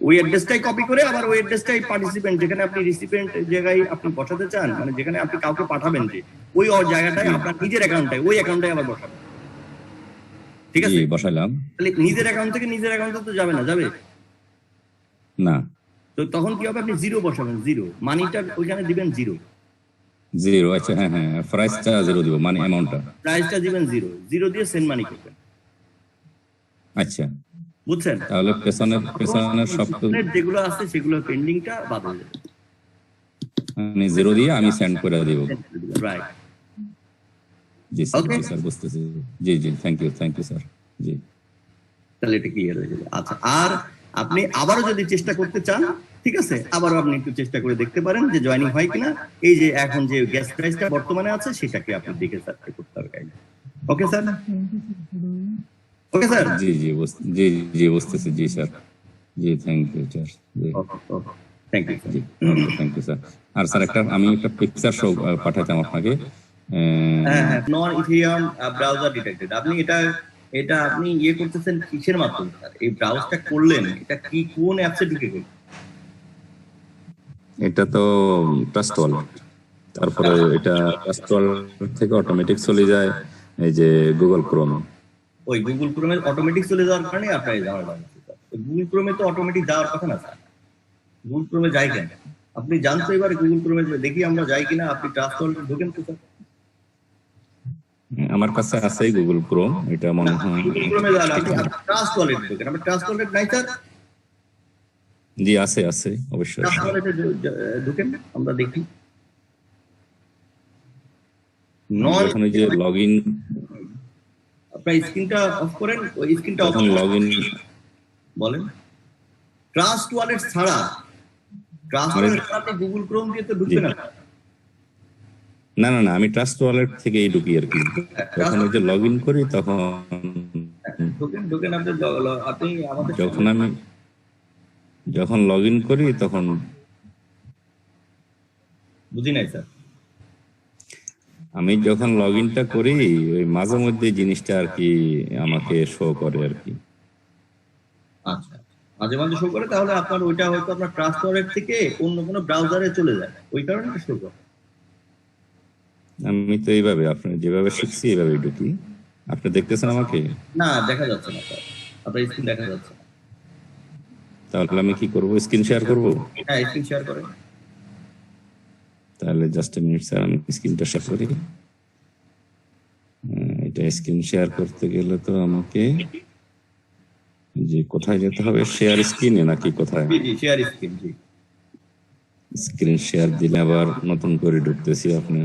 ওই অ্যাড্রেসটাই কপি করে আবার ওই অ্যাড্রেসটাই পার্টিসিপেন্ট যেখানে আপনি রিসিপিয়েন্ট জায়গায় আপনি বসাতে চান, মানে যেখানে আপনি কাউকে পাঠাবেন, যে ওই জায়গাটায় আপনার নিজের অ্যাকাউন্টটাই, ওই অ্যাকাউন্টটাই আবার বসাবেন। ঠিক আছে, বসাইলাম। তাহলে নিজের অ্যাকাউন্ট থেকে নিজের অ্যাকাউন্টে তো যাবে না। তো তখন কি হবে, আপনি 0 বসাবেন, 0 মানিটা ওইখানে দিবেন, 0। আচ্ছা, হ্যাঁ, প্রাইসটা 0 দিব, মানে অ্যামাউন্টটা, প্রাইসটা দিবেন 0 দিয়ে সেন্ড মানি করবেন। আচ্ছা, বুঝছেন? তাহলে পেছনের সব যেগুলো আছে সেগুলো পেন্ডিংটা বাদ হয়ে যাবে, মানে 0 দিয়ে আমি সেন্ড করে দিব। রাইট? জি স্যার, বুঝতেছি। জি, থ্যাংক ইউ স্যার। জি, তাহলে এটা ক্লিয়ার হয়ে যাবে। আচ্ছা, আর আপনি আবারও যদি চেষ্টা করতে চান, ঠিক আছে, আবারও আপনি একটু চেষ্টা করে দেখতে পারেন যে জয়েনিং হয় কিনা। এই যে এখন যে গ্যাস প্রাইসটা বর্তমানে আছে সেটাকে আপনি দেখে সার্চ করতে হবে। ওকে স্যার? জি, বুঝতেছি। জি স্যার, জি, thank you sir. Thank you sir. আর স্যার আমি একটা পিকচার শো পাঠাতাম আপনাকে। Non Ethereum browser detected. আপনি এটা আপনি করতেছেন কিসের মাধ্যমে স্যার? এই ব্রাউজটা করলেন, এটা কি কোন অ্যাপসে ঢুকে গেল? এটা তো ট্রাস্ট ওয়ালেট, তারপরে এটা ট্রাস্ট ওয়ালেট থেকে অটোমেটিক চলে যায় এই যে গুগল ক্রোম। ওই গুগল ক্রোমে অটোমেটিক চলে যাওয়ার কারণে আপনার যাওয়ার কথা। গুগল ক্রোমে তো অটোমেটিক যাওয়ার কথা না স্যার। গুগল ক্রোমে যায় কেন? আপনি জানতো এবারে গুগল ক্রোমে দেখি আমরা যাই কিনা, আপনি ট্রাস্ট ওয়ালেটে ঢোকেন তো স্যার। আমার কাছে আছে গুগল ক্রোম, এটা মনে হয় গুগল ক্রোমে যান, আপনি ট্রাস্ট ওয়ালেটে ঢোকেন। আপনি ট্রাস্ট ওয়ালেট নাই স্যার? জি, আছে অবশ্যই। ট্রাস্ট ওয়ালেটে ঢোকেন, আমরা দেখি। এখন ওই যে লগইন, আপনার স্ক্রিনটা অফ করেন, ওই স্ক্রিনটা অফ লগইন বলেন। ট্রাস্ট ওয়ালেট ছাড়া গুগল ক্রোম দিয়ে তো ঢুকবে না। না, আমি ট্রাস্ট ওয়ালেট থেকেই ঢুকি আর কি। যখন ওই যে লগইন করি তখন ঢোকেন আপনি আমাদের যখন লগইন করি তখন বুঝি নাই স্যার। আমি যখন লগইনটা করি ওই মাঝে মধ্যে জিনিসটা আর কি আমাকে শো করে আর কি। আচ্ছা, মাঝে মাঝে শো করে, তাহলে আপনার ওইটা হয়তো আপনার ট্রাস্ট ওয়ালেট থেকে অন্য কোনো ব্রাউজারে চলে যায়, ওই কারণে শো করে। আমি তো এইভাবে আপনি যেভাবে শিখছি এইভাবে ঢুকি। আপনি দেখতেছেন আমাকে? না, দেখা যাচ্ছে না স্যার, আপনার স্ক্রিন দেখা যাচ্ছে না। তাহলে আমি কি করব? স্ক্রিন শেয়ার করব? হ্যাঁ, স্ক্রিন শেয়ার করেন। তাহলে জাস্ট এ মিনিট স্যার, আমি স্ক্রিনটা শেয়ার করি। এটা স্ক্রিন শেয়ার করতে গেলে তো আমাকে জি, কোথায় যেতে হবে? শেয়ার স্ক্রিনে নাকি কোথায়? জি শেয়ার স্ক্রিন, জি স্ক্রিন শেয়ার দিলে আবার নতুন করে ঢুকতেছি। আপনি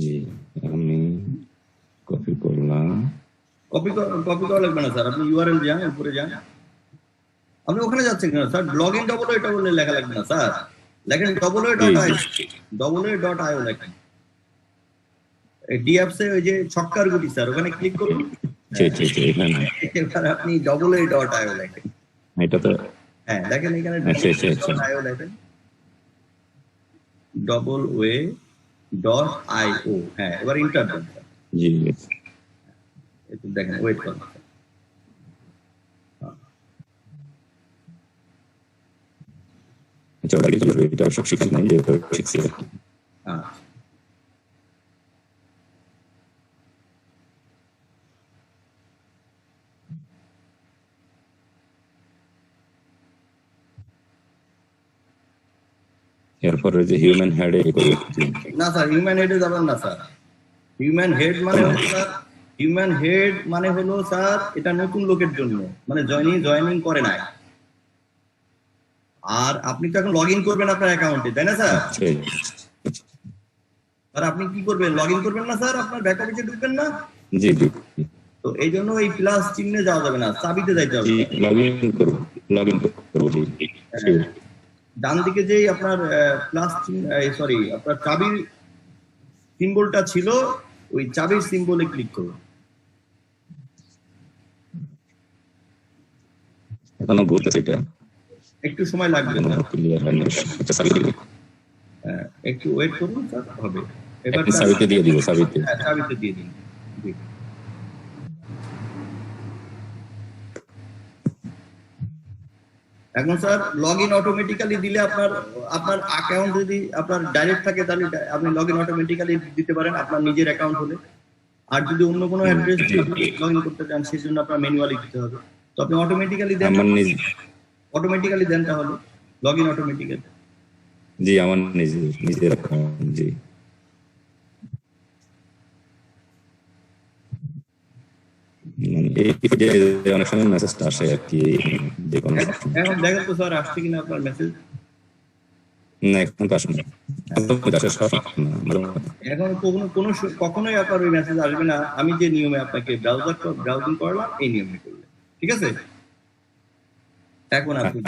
জি, আমি কপি করলাম। কপি করা লাগবে না স্যার, আপনি ইউআরএল যান, উপরে যান। আপনি ওখানে যাচ্ছেন কেন স্যার? লগ ইন ডবল এটা বলে লেখা লাগবে না স্যার, লেখেন www.io লেখেন। ডিঅ্যাপসে ওই যে ছক্কার গুটি স্যার, ওখানে ক্লিক করুন। এখানে এবার আপনি www.io লেখেন। এটা তো হ্যাঁ দেখেন এখানে www.io লেখেন, www.io। হ্যাঁ এবার ইন্টার দেন স্যার। জি, একটু দেখেন, ওয়েট করুন। আচ্ছা, ওটা কি এটা সব শিখি নাই, যে শিখছি। হ্যাঁ এরপরে যে হিউম্যান হেড না স্যার, হিউম্যান হেডে যাবেন না স্যার। হিউম্যান হেড মানে হলো স্যার, হিউম্যান হেড মানে হলো স্যার এটা নতুন লোকের জন্য, মানে জয়েনিং করে নাই। আর আপনি তো এখন লগ ইন করবেন আপনার অ্যাকাউন্টে, তাই না স্যার? আর আপনি কি করবেন? লগ ইন করবেন না স্যার, আপনার ব্যাক অফিসে ঢুকবেন না? জি জি, তো এই জন্য এই প্লাস চিহ্নে যাওয়া যাবে না, চাবিতে যাইতে হবে। লগ ইন করব জি। ডান দিকে যেই আপনার প্লাস চিহ্ন, সরি আপনার চাবির সিম্বলটা ছিল, ওই চাবির সিম্বলে ক্লিক করুন। এখনো ঘুরতেছে এটা, একটু সময় লাগবে না, ক্লিয়ার হয়নি। আচ্ছা, সাবিতে একটু ওয়েট করুন স্যার, হবে। এবার সাবিতে দিয়ে দিব, সাবিতে। হ্যাঁ চাবিতে দিয়ে দিন। জি। এখন স্যার লগ ইন অটোমেটিক্যালি দিলে আপনার অ্যাকাউন্ট যদি আপনার ডাইরেক্ট থাকে তাহলে আপনি লগ ইন অটোমেটিক্যালি দিতে পারেন আপনার নিজের অ্যাকাউন্ট হলে। আর যদি অন্য কোনো অ্যাড্রেস লগ ইন করতে চান সেই জন্য আপনার ম্যানুয়ালি দিতে হবে। তো আপনি অটোমেটিক্যালি দেন, অটোমেটিক্যালি দেন তাহলে লগ ইন অটোমেটিক্যালি। জি, আমার নিজের অ্যাকাউন্ট। জি, অনেক সময় মেসেজটা আসে আর কি, যে কোনো এখন দেখেন তো স্যার আসছে কিনা আপনার মেসেজ। না, এখন তো আসে না। এখন কখনোই আপনার ওই মেসেজ আসবে না, আমি যে নিয়মে আপনাকে ব্রাউজিং করলাম এই নিয়মে করলে, ঠিক আছে? এখন আপনি